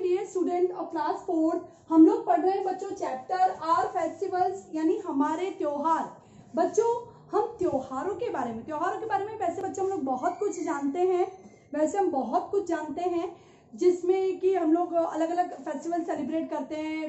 Dear student of class 4, हम लोग पढ़ रहे हैं बच्चों चैप्टर आर फेस्टिवल्स यानी हमारे त्योहार। बच्चों हम त्योहारों के बारे में वैसे बच्चों हम लोग बहुत कुछ जानते हैं, जिसमें कि हम लोग अलग अलग फेस्टिवल सेलिब्रेट करते हैं।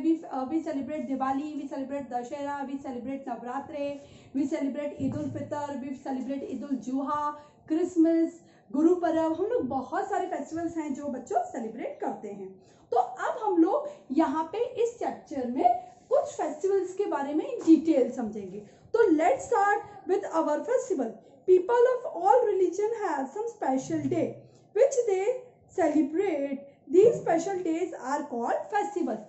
We celebrate Diwali, we celebrate Dussehra, we celebrate Navratre, we celebrate Eid ul Fitr, we celebrate Eid ul Zuha, Christmas, Guru Parv. हम लोग बहुत सारे फेस्टिवल्स हैं जो बच्चों सेलिब्रेट करते हैं। तो अब हम लोग यहाँ पे इस चैप्टर में कुछ फेस्टिवल्स के बारे में डिटेल समझेंगे। तो let's start with our festival. People of all religion have some special day which they celebrate. These special days are called festivals.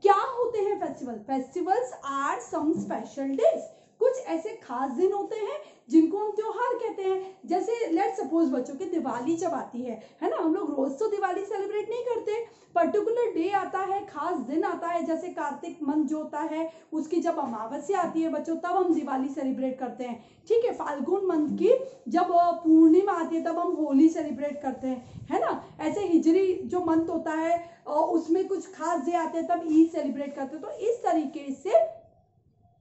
क्या होते हैं festival? Festivals are some special days. कुछ ऐसे खास दिन होते हैं जिनको हम त्योहार कहते हैं। जैसे लेट्स सपोज बच्चों की दिवाली जब आती है ना, हम लोग रोज तो दिवाली सेलिब्रेट नहीं करते। पर्टिकुलर डे आता है, खास दिन आता है, जैसे कार्तिक मंथ जो होता है उसकी जब अमावस्या आती है बच्चों, तब हम दिवाली सेलिब्रेट करते हैं। ठीक है, फाल्गुन मंथ की जब पूर्णिमा आती है तब हम होली सेलिब्रेट करते हैं, है ना। ऐसे हिजरी जो मंथ होता है उसमें कुछ खास डे आते हैं, तब ईद सेलिब्रेट करते हैं। तो इस तरीके से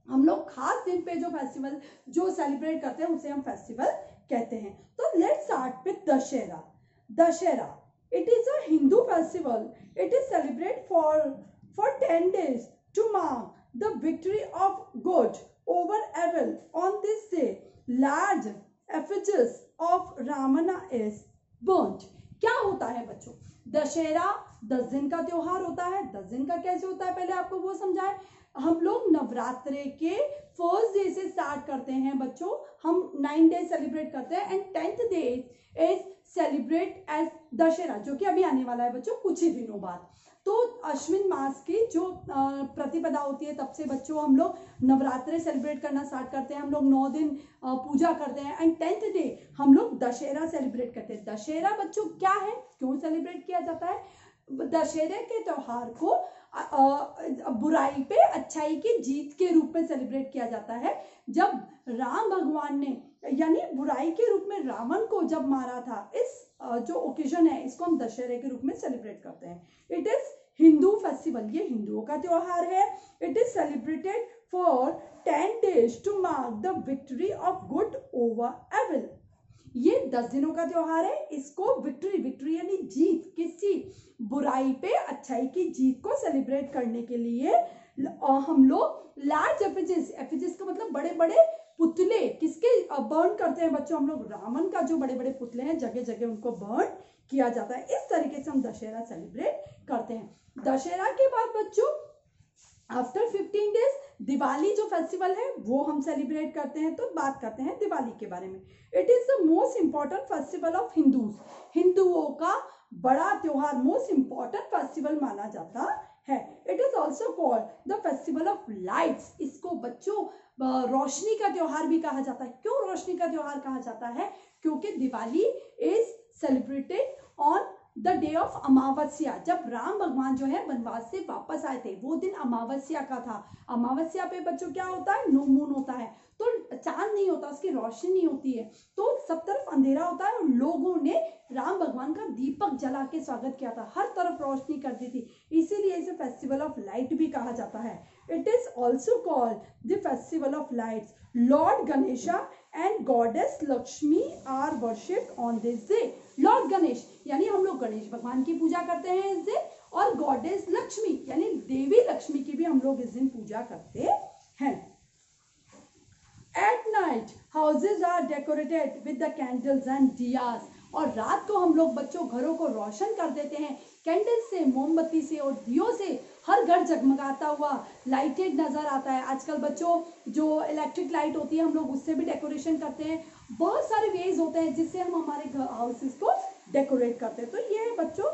हम लोग खास दिन पे जो फेस्टिवल जो सेलिब्रेट करते हैं उसे हम फेस्टिवल कहते हैं। तो let's start with Dussehra. Dussehra it is a Hindu festival. It is celebrate for 10 days to mark the victory of good over evil. On this day large effigies of Ravan is burned. क्या होता है बच्चों? दशहरा 10 दिन का त्योहार होता है। 10 दिन का कैसे होता है पहले आपको वो समझाए। हम लोग नवरात्रे के फर्स्ट डे से स्टार्ट करते हैं बच्चों, हम 9 days सेलिब्रेट करते हैं and 10th day is celebrate as Dussehra, जो कि अभी आने वाला है बच्चों कुछ ही दिनों बाद। तो अश्विन मास की जो प्रतिपदा होती है तब से बच्चों हम लोग नवरात्रे सेलिब्रेट करना स्टार्ट करते हैं। हम लोग 9 दिन पूजा करते हैं एंड 10th डे हम लोग दशहरा सेलिब्रेट करते हैं। दशहरा बच्चों क्या है, क्यों सेलिब्रेट किया जाता है? दशहरे के त्योहार को बुराई पे अच्छाई की जीत के रूप में सेलिब्रेट किया जाता है। जब राम भगवान ने यानी बुराई के रूप में रावण को जब मारा था, इस जो ओकेजन है इसको हम दशहरे के रूप में सेलिब्रेट करते हैं। इट इज हिंदू फेस्टिवल, ये हिंदुओं का त्योहार है। It is celebrated for 10 days to mark the victory of good over evil. ये 10 दिनों का त्योहार है। इसको विक्ट्री यानी जीत, किसकी? बुराई पे अच्छाई की जीत को सेलिब्रेट करने के लिए हम लोग लार्ज एफिजेस का मतलब बड़े बड़े पुतले किसके बर्न करते हैं बच्चों? हम लोग रावण का जो बड़े बड़े पुतले हैं जगह जगह उनको बर्न किया जाता है। इस तरीके से हम दशहरा सेलिब्रेट करते हैं। दशहरा के बाद बच्चों आफ्टर 15 days दिवाली जो फेस्टिवल है वो हम सेलिब्रेट करते हैं। तो बात करते हैं दिवाली के बारे में। It is the most important festival of Hindus. हिंदुओं का बड़ा त्योहार, मोस्ट इंपॉर्टेंट फेस्टिवल माना जाता है। It is also called the festival of lights. इसको बच्चों रोशनी का त्योहार भी कहा जाता है। क्यों रोशनी का त्योहार कहा जाता है? क्योंकि Diwali is celebrated on the day of अमावस्या। जब राम भगवान जो है वनवास से वापस आए थे वो दिन अमावस्या का था। अमावस्या पे बच्चों क्या होता है? नो मून होता है, तो चांद नहीं होता, उसकी रोशनी नहीं होती है, तो सब तरफ अंधेरा होता है। और लोगों ने राम भगवान का दीपक जला के स्वागत किया था, हर तरफ रोशनी कर दी थी, इसीलिए इसे फेस्टिवल ऑफ लाइट भी कहा जाता है। It is also called the festival of lights. Lord Ganesha and goddess Lakshmi are worshipped on this day. Lord Ganesh यानी हम लोग गणेश भगवान की पूजा करते हैं इस दिन, और गॉडेस लक्ष्मी यानी देवी लक्ष्मी की भी हम लोग इस दिन पूजा करते हैं। At night houses are decorated with the candles and diyas. और रात को हम लोग बच्चों घरों को रोशन कर देते हैं कैंडल से, मोमबत्ती से और दियों से। हर घर जगमगाता हुआ लाइटेड नजर आता है। आजकल बच्चों जो इलेक्ट्रिक लाइट होती है हम लोग उससे भी डेकोरेशन करते हैं। बहुत सारे वेज होते हैं जिससे हम हमारे हाउसेस को डेकोरेट करते हैं। तो ये है बच्चों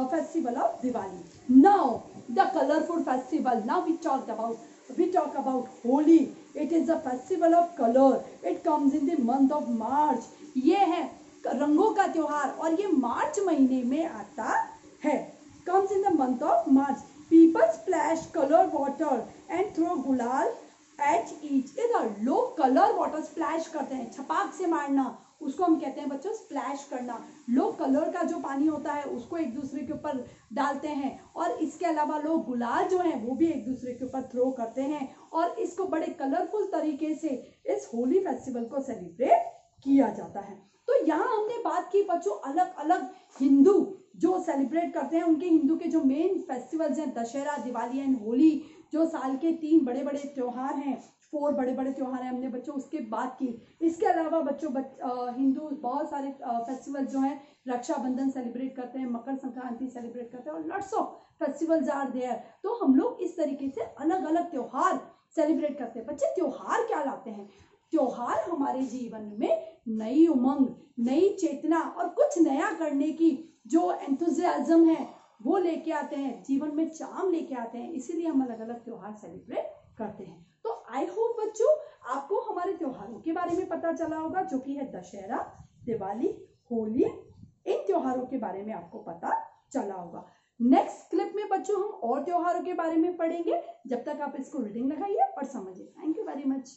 festival of Diwali. Now the colourful festival. Now we talk about Holi. It is a festival of colour. It comes in the month of March. ये है रंगों का त्योहार और ये मार्च महीने में आता है। Comes in the month of March. People splash colour water and throw gulal at each other. लोग कलर वाटर स्प्लैश करते हैं, छपाक से मारना उसको हम कहते हैं बच्चों स्प्लैश करना। लोग कलर का जो पानी होता है उसको एक दूसरे के ऊपर डालते हैं, और इसके अलावा लोग गुलाल जो है वो भी एक दूसरे के ऊपर थ्रो करते हैं, और इसको बड़े कलरफुल तरीके से इस होली फेस्टिवल को सेलिब्रेट किया जाता है। तो यहाँ हमने बात की बच्चों अलग अलग हिंदू जो सेलिब्रेट करते हैं, उनके हिंदू के जो मेन फेस्टिवल्स हैं दशहरा, दिवाली एंड होली, जो साल के 3 बड़े बड़े त्योहार हैं, 4 बड़े बड़े त्योहार हैं हमने बच्चों उसके बात की। इसके अलावा बच्चों हिंदू बहुत सारे फेस्टिवल जो हैं, रक्षाबंधन सेलिब्रेट करते हैं, मकर संक्रांति सेलिब्रेट करते हैं, और lots of festivals are there. तो हम लोग इस तरीके से अलग अलग त्योहार सेलिब्रेट करते हैं। बच्चे त्योहार क्या लाते हैं? त्योहार हमारे जीवन में नई उमंग, नई चेतना और कुछ नया करने की जो एंथुजियाज्म है वो लेके आते हैं, जीवन में चार्म लेके आते हैं, इसीलिए हम अलग अलग त्योहार सेलिब्रेट करते हैं। तो आई होप बच्चों आपको हमारे त्योहारों के बारे में पता चला होगा, जो कि है दशहरा, दिवाली, होली। इन त्योहारों के बारे में आपको पता चला होगा। नेक्स्ट क्लिप में बच्चों हम और त्योहारों के बारे में पढ़ेंगे। जब तक आप इसको रीडिंग लगाइए और समझिए। Thank you very much.